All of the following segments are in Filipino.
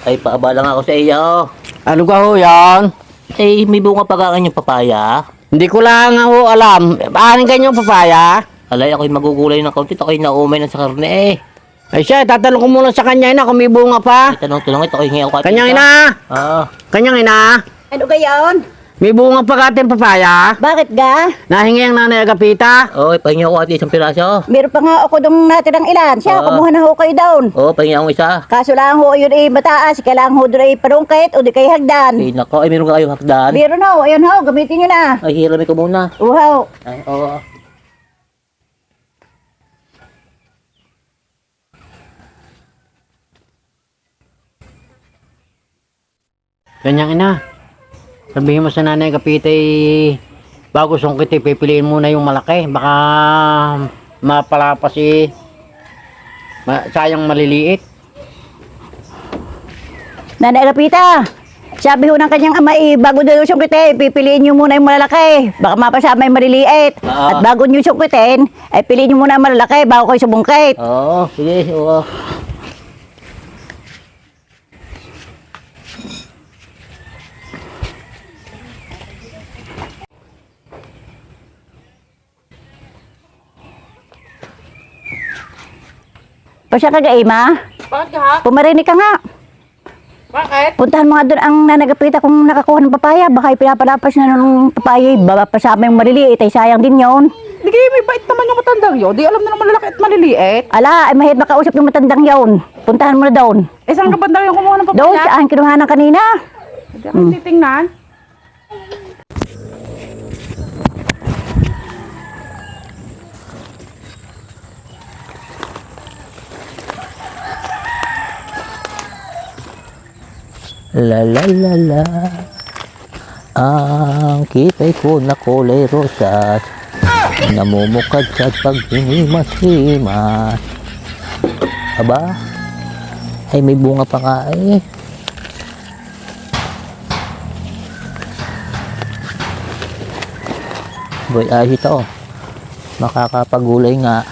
Ay, paabala nga ako sa iyo. Ano ka ho yan? Eh, may bunga pa ka yung papaya. Hindi ko lang ho alam. Aanin kanyang papaya? Alay, ako'y magugulay ng kaunti. Ako'y naumay ng sa karne eh. Ay siya, tatanong ko muna sa kanya ina kung may bunga pa. Ay, tanong-tanong ito. Ako'y ngayon ko. Kanyang ina! Kanyang ina! Ano gayon? May bunga pa ka ating papaya? Bakit ga? Nahingi ang nanay Agapita. Oh, pahingi ako at isang piraso. Meron pa nga ako dong natirang ilan. Siya, Oo. kumuha na ho kayo down. Oh, pahingi ako isa. Kaso lang ho, yun ay mataas. Kailangan ho doon ay parungkit o di kayo hagdan. Ay, nako. Ay, meron ka kayong hakdan. Meron ho, ayan ho, gamitin nyo na. Ay, hirami ko muna. Uhaw. Ay, oo. Kanyang ina. Sabihin mo sa nanay Agapita bago sungkit pipiliin muna yung malaki. Baka mapalapas sayang maliliit. Nanay Agapita, sabi ho ng kanyang ama bago daw yung sungkitin, pipiliin nyo muna yung malalaki. Baka mapasama yung maliliit. Oo. At bago nyo sungkitin, ay piliin nyo muna yung malalaki bago kayo sumungkit. Oo, sige. Oo. Pasya ka ga, Ima? Bakit ka? Pumarinig ka nga. Bakit? Puntahan mo nga doon ang nanagapita kung nakakuha ng papaya. Baka ipinapalapas na ng papaya. Papasama yung maliliit. Ay sayang din yon. Di kayo may bait naman yung matandang yun. Di alam na naman lalaki at maliliit. Ala, ay mahirap makausap yung matandang yon. Puntahan mo na doon. Eh, saan ka banda yung kumuha ng Doon, papaya? saan kinuha ng kanina? Hindi ako titingnan. La la la la. Ang kitay ko na kulay rosas. Namumukad sa pag hinimas-himas. Aba? Ay, may bunga pa nga eh. Boy, ayos ito. Makakapagulay nga.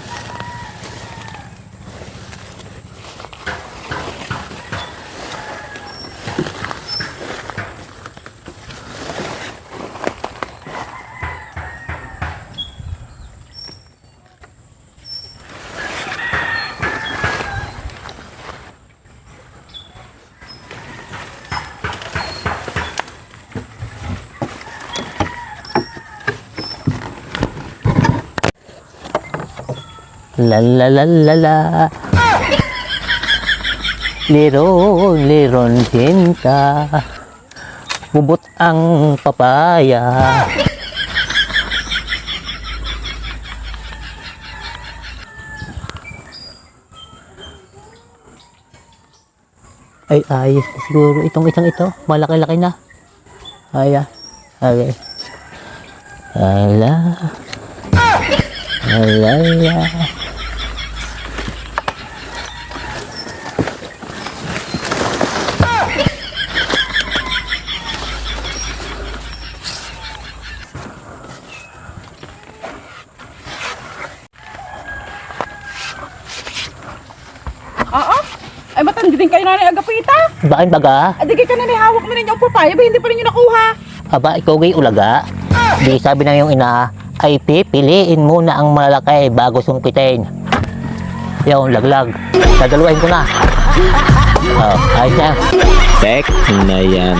La la la la la. Liron, liron tinta. Bubot ang papaya. Ay, ayos na siguro. Itong isang ito. Malaki-laki na. Ay, okay. Ala. Alala. Oo. Ay, matandi din kayo nanay Agapita. Bakit baga? Ay, di kayo kanina hawak mo rin yung papaya. Ba, hindi pa rin yung nakuha. Aba, ikaw gay ulaga. Di sabi na yung ina, ay pipiliin muna ang malaki bago sungkitin. Yung laglag. Dadaluin ko na. Oh, ayos na. Tek na yan.